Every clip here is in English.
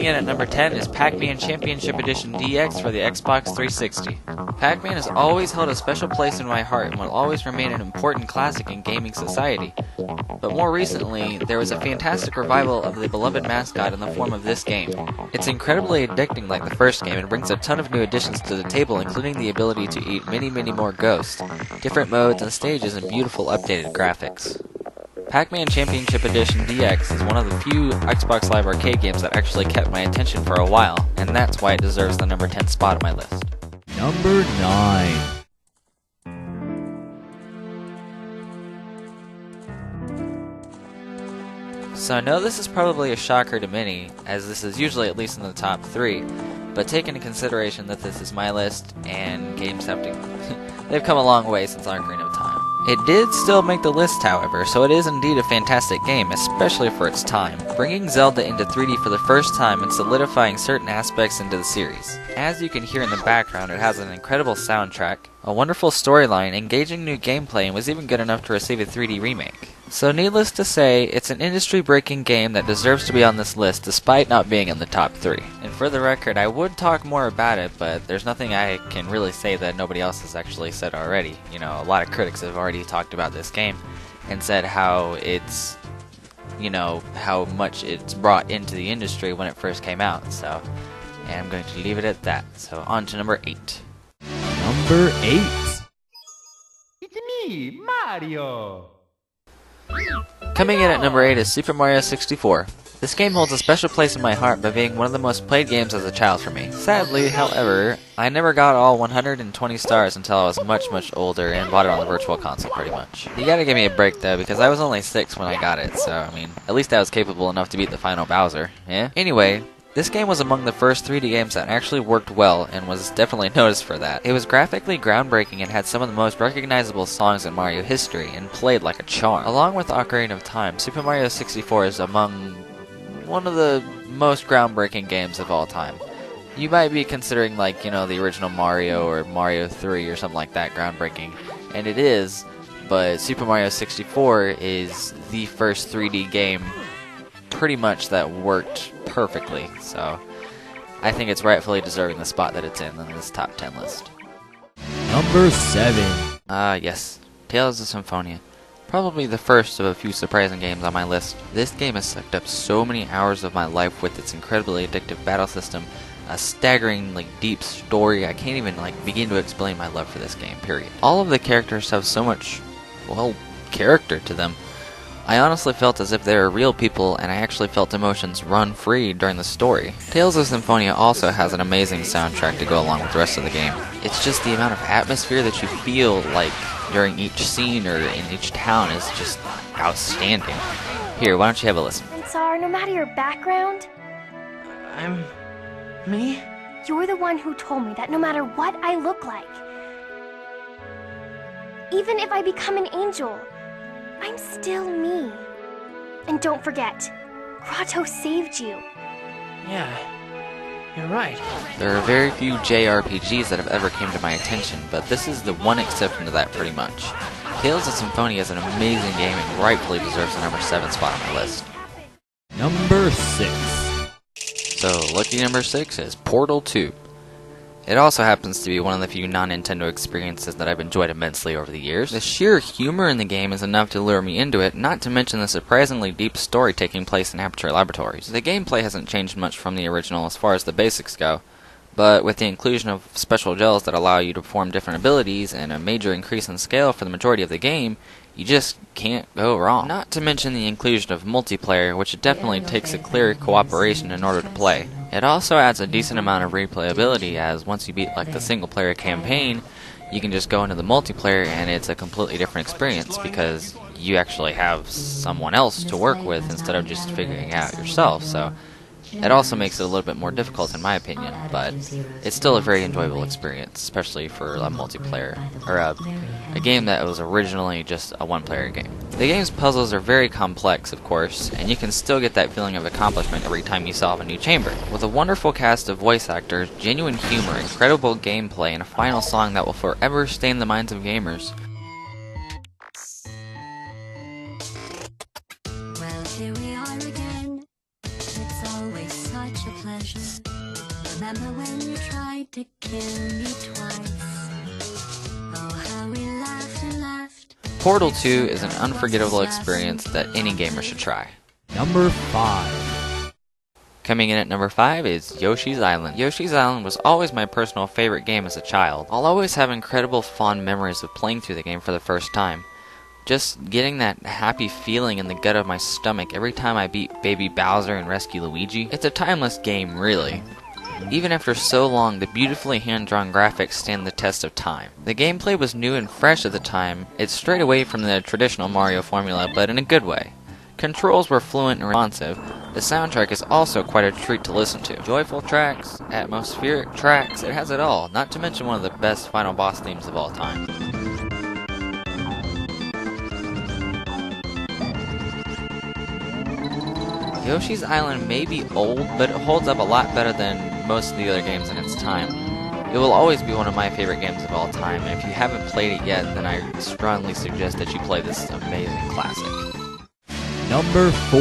Coming in at number 10 is Pac-Man Championship Edition DX for the Xbox 360. Pac-Man has always held a special place in my heart and will always remain an important classic in gaming society. But more recently, there was a fantastic revival of the beloved mascot in the form of this game. It's incredibly addicting like the first game and brings a ton of new additions to the table, including the ability to eat many more ghosts, different modes and stages, and beautiful updated graphics. Pac-Man Championship Edition DX is one of the few Xbox Live Arcade games that actually kept my attention for a while, and that's why it deserves the number 10 spot on my list. Number 9. So I know this is probably a shocker to many, as this is usually at least in the top 3, but take into consideration that this is my list, and games they've come a long way since Ocarina of Time. It did still make the list, however, so it is indeed a fantastic game, especially for its time, bringing Zelda into 3D for the first time and solidifying certain aspects into the series. As you can hear in the background, it has an incredible soundtrack, a wonderful storyline, engaging new gameplay, and was even good enough to receive a 3D remake. So needless to say, it's an industry-breaking game that deserves to be on this list despite not being in the top 3. And for the record, I would talk more about it, but there's nothing I can really say that nobody else has actually said already. You know, a lot of critics have already talked about this game and said how it's, you know, how much it's brought into the industry when it first came out. So, and I'm going to leave it at that. So on to number 8. Number 8. It's me, Mario! Coming in at number 8 is Super Mario 64. This game holds a special place in my heart by being one of the most played games as a child for me. Sadly, however, I never got all 120 stars until I was much older and bought it on the Virtual Console pretty much. You gotta give me a break though, because I was only 6 when I got it, so I mean, at least I was capable enough to beat the final Bowser, yeah? Anyway, this game was among the first 3D games that actually worked well and was definitely noticed for that. It was graphically groundbreaking and had some of the most recognizable songs in Mario history and played like a charm. Along with Ocarina of Time, Super Mario 64 is among one of the most groundbreaking games of all time. You might be considering like, you know, the original Mario or Mario 3 or something like that groundbreaking, and it is, but Super Mario 64 is the first 3D game pretty much that worked perfectly, so I think it's rightfully deserving the spot that it's in this top 10 list. Number 7. Yes, Tales of Symphonia. Probably the first of a few surprising games on my list. This game has sucked up so many hours of my life with its incredibly addictive battle system, a staggeringly deep story. I can't even begin to explain my love for this game, period. All of the characters have so much, well, character to them. I honestly felt as if they were real people, and I actually felt emotions run free during the story. Tales of Symphonia also has an amazing soundtrack to go along with the rest of the game. It's just the amount of atmosphere that you feel during each scene or in each town is just outstanding. Here, why don't you have a listen? Ansar, no matter your background, I'm... me? you're the one who told me that no matter what I look like, even if I become an angel, I'm still me. And don't forget, Kratos saved you. Yeah, you're right. There are very few JRPGs that have ever came to my attention, but this is the one exception to that pretty much. Tales of Symphonia is an amazing game and rightfully deserves the number 7 spot on my list. Number 6. So, lucky number 6 is Portal 2. It also happens to be one of the few non-Nintendo experiences that I've enjoyed immensely over the years. The sheer humor in the game is enough to lure me into it, not to mention the surprisingly deep story taking place in Aperture Laboratories. The gameplay hasn't changed much from the original as far as the basics go, but with the inclusion of special gels that allow you to perform different abilities and a major increase in scale for the majority of the game, you just can't go wrong. Not to mention the inclusion of multiplayer, which definitely takes a clear cooperation in order to play. It also adds a decent amount of replayability, as once you beat the single player campaign, you can just go into the multiplayer and it's a completely different experience because you actually have someone else to work with instead of just figuring it out yourself. So it also makes it a little bit more difficult in my opinion, but it's still a very enjoyable experience, especially for a multiplayer, or a game that was originally just a one-player game. The game's puzzles are very complex, of course, and you can still get that feeling of accomplishment every time you solve a new chamber. With a wonderful cast of voice actors, genuine humor, incredible gameplay, and a final song that will forever stay in the minds of gamers, Well, here we are again. It's always such a pleasure. when you tried to kill me twice. Oh, how we laughed and laughed. Portal 2 is an unforgettable experience that any gamer should try. Number 5. Coming in at number 5 is Yoshi's Island. Yoshi's Island was always my personal favorite game as a child. I'll always have incredible fond memories of playing through the game for the first time. Just getting that happy feeling in the gut of my stomach every time I beat Baby Bowser and rescue Luigi. It's a timeless game, really. Even after so long, the beautifully hand-drawn graphics stand the test of time. The gameplay was new and fresh at the time. It strayed away from the traditional Mario formula, but in a good way. Controls were fluent and responsive. The soundtrack is also quite a treat to listen to. Joyful tracks, atmospheric tracks, it has it all, not to mention one of the best final boss themes of all time. Yoshi's Island may be old, but it holds up a lot better than most of the other games in its time. It will always be one of my favorite games of all time, and if you haven't played it yet, then I strongly suggest that you play this amazing classic. Number 4.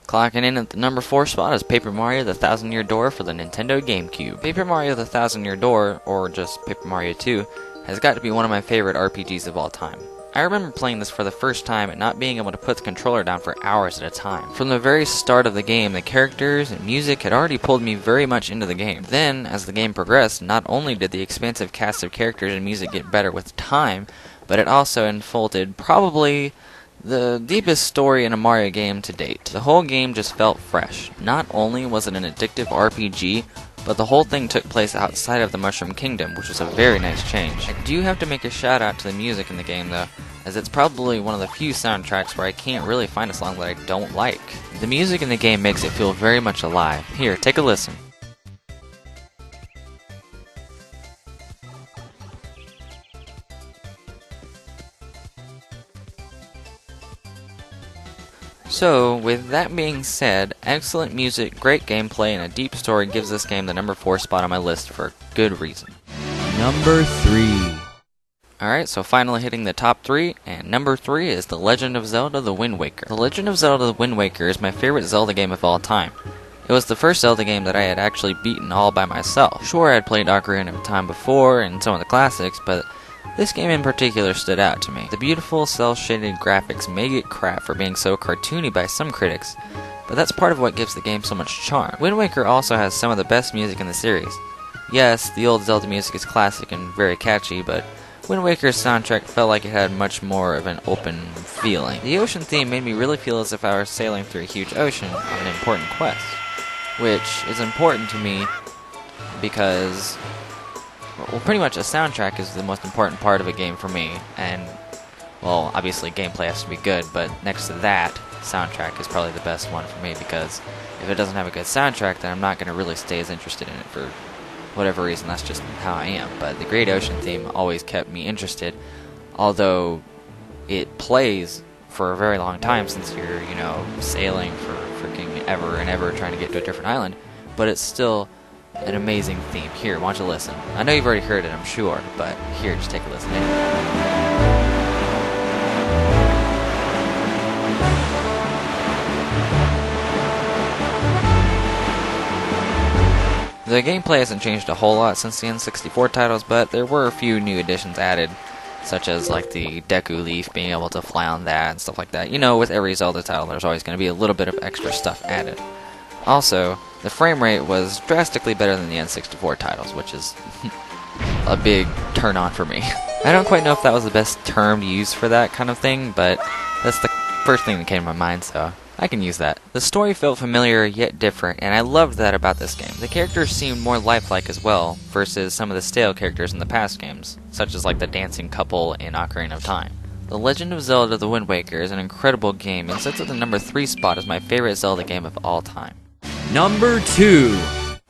Clocking in at the number 4 spot is Paper Mario The Thousand Year Door for the Nintendo GameCube. Paper Mario The Thousand Year Door, or just Paper Mario 2, has got to be one of my favorite RPGs of all time. I remember playing this for the first time and not being able to put the controller down for hours at a time. From the very start of the game, the characters and music had already pulled me very much into the game. Then, as the game progressed, not only did the expansive cast of characters and music get better with time, but it also unfolded probably the deepest story in a Mario game to date. The whole game just felt fresh. Not only was it an addictive RPG, but the whole thing took place outside of the Mushroom Kingdom, which was a very nice change. I do have to make a shout out to the music in the game though, as it's probably one of the few soundtracks where I can't really find a song that I don't like. The music in the game makes it feel very much alive. Here, take a listen. So, with that being said, excellent music, great gameplay, and a deep story gives this game the number 4 spot on my list for good reason. Number 3. Alright, so finally hitting the top 3, and number 3 is The Legend of Zelda The Wind Waker. The Legend of Zelda The Wind Waker is my favorite Zelda game of all time. It was the first Zelda game that I had actually beaten all by myself. Sure, I had played Ocarina of Time before, and some of the classics, but this game in particular stood out to me. The beautiful cel-shaded graphics may get crap for being so cartoony by some critics, but that's part of what gives the game so much charm. Wind Waker also has some of the best music in the series. Yes, the old Zelda music is classic and very catchy, but Wind Waker's soundtrack felt like it had much more of an open feeling. The ocean theme made me really feel as if I were sailing through a huge ocean on an important quest, which is important to me because, well, pretty much a soundtrack is the most important part of a game for me, and, well, obviously gameplay has to be good, but next to that, soundtrack is probably the best one for me, because if it doesn't have a good soundtrack, then I'm not going to really stay as interested in it for whatever reason. That's just how I am. But the Great Ocean theme always kept me interested, although it plays for a very long time since you're, sailing for freaking ever and ever trying to get to a different island, but it's still an amazing theme. Here, why don't you listen? I know you've already heard it, I'm sure, but here, just take a listen anyway. The gameplay hasn't changed a whole lot since the N64 titles, but there were a few new additions added, such as like the Deku Leaf, being able to fly on that and stuff like that. With every Zelda title, there's always going to be a little bit of extra stuff added. Also, the frame rate was drastically better than the N64 titles, which is a big turn on for me. I don't quite know if that was the best term to use for that kind of thing, but that's the first thing that came to my mind, so I can use that. The story felt familiar yet different, and I loved that about this game. The characters seemed more lifelike as well, versus some of the stale characters in the past games, such as like the dancing couple in Ocarina of Time. The Legend of Zelda The Wind Waker is an incredible game, and sits at the number 3 spot as my favorite Zelda game of all time. Number 2.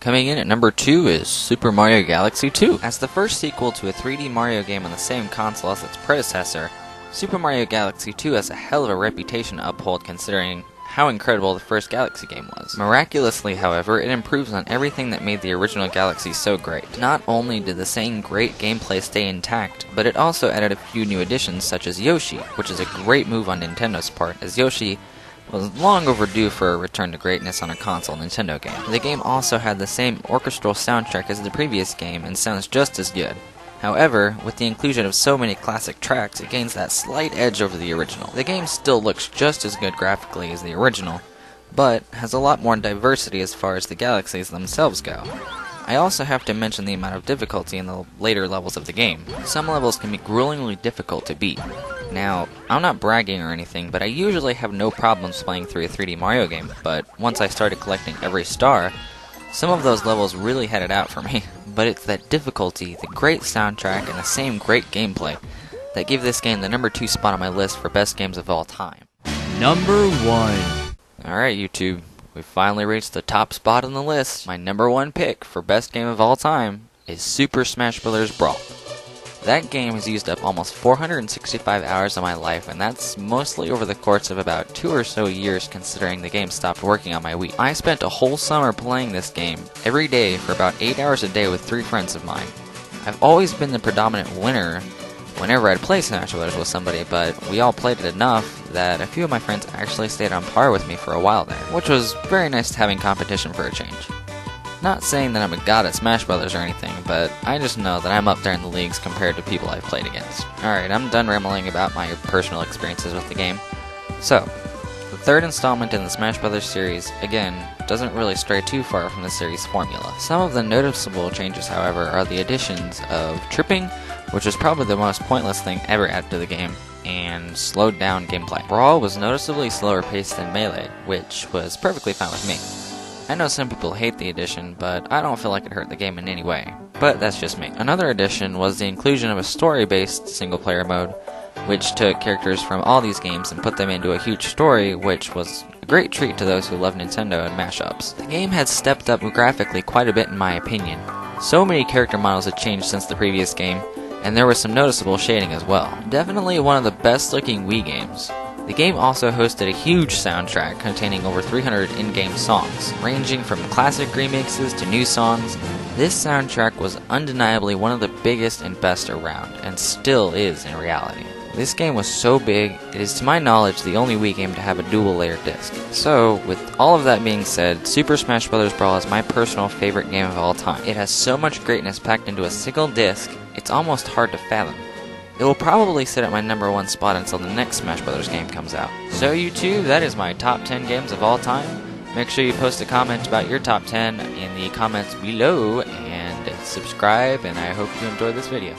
Coming in at number 2 is Super Mario Galaxy 2. As the first sequel to a 3D Mario game on the same console as its predecessor, Super Mario Galaxy 2 has a hell of a reputation to uphold considering how incredible the first Galaxy game was. Miraculously, however, it improves on everything that made the original Galaxy so great. Not only did the same great gameplay stay intact, but it also added a few new additions such as Yoshi, which is a great move on Nintendo's part, as Yoshi was long overdue for a return to greatness on a console Nintendo game. The game also had the same orchestral soundtrack as the previous game and sounds just as good. However, with the inclusion of so many classic tracks, it gains that slight edge over the original. The game still looks just as good graphically as the original, but has a lot more diversity as far as the galaxies themselves go. I also have to mention the amount of difficulty in the later levels of the game. Some levels can be gruelingly difficult to beat. Now, I'm not bragging or anything, but I usually have no problems playing through a 3D Mario game, but once I started collecting every star, some of those levels really had it out for me. But it's that difficulty, the great soundtrack, and the same great gameplay that give this game the number 2 spot on my list for best games of all time. Number 1. Alright, YouTube. We finally reached the top spot on the list. My number 1 pick for best game of all time is Super Smash Bros. Brawl. That game has used up almost 465 hours of my life, and that's mostly over the course of about 2 or so years considering the game stopped working on my Wii. I spent a whole summer playing this game every day for about 8 hours a day with 3 friends of mine. I've always been the predominant winner whenever I'd play Smash Bros. With somebody, but we all played it enough that a few of my friends actually stayed on par with me for a while there, which was very nice having competition for a change. Not saying that I'm a god at Smash Bros. Or anything, but I just know that I'm up there in the leagues compared to people I've played against. Alright, I'm done rambling about my personal experiences with the game. So, the third installment in the Smash Bros. Series, again, doesn't really stray too far from the series formula. Some of the noticeable changes, however, are the additions of tripping, which is probably the most pointless thing ever added to the game, and slowed down gameplay. Brawl was noticeably slower paced than Melee, which was perfectly fine with me. I know some people hate the addition, but I don't feel like it hurt the game in any way. But that's just me. Another addition was the inclusion of a story-based single-player mode, which took characters from all these games and put them into a huge story, which was a great treat to those who love Nintendo and mashups. The game has stepped up graphically quite a bit in my opinion. So many character models have changed since the previous game, and there was some noticeable shading as well. Definitely one of the best looking Wii games. The game also hosted a huge soundtrack containing over 300 in-game songs, ranging from classic remixes to new songs. This soundtrack was undeniably one of the biggest and best around, and still is in reality. This game was so big, it is to my knowledge the only Wii game to have a dual-layer disc. So, with all of that being said, Super Smash Bros. Brawl is my personal favorite game of all time. It has so much greatness packed into a single disc, it's almost hard to fathom. It will probably sit at my number 1 spot until the next Smash Bros. Game comes out. So YouTube, that is my top 10 games of all time. Make sure you post a comment about your top 10 in the comments below, and subscribe, and I hope you enjoyed this video.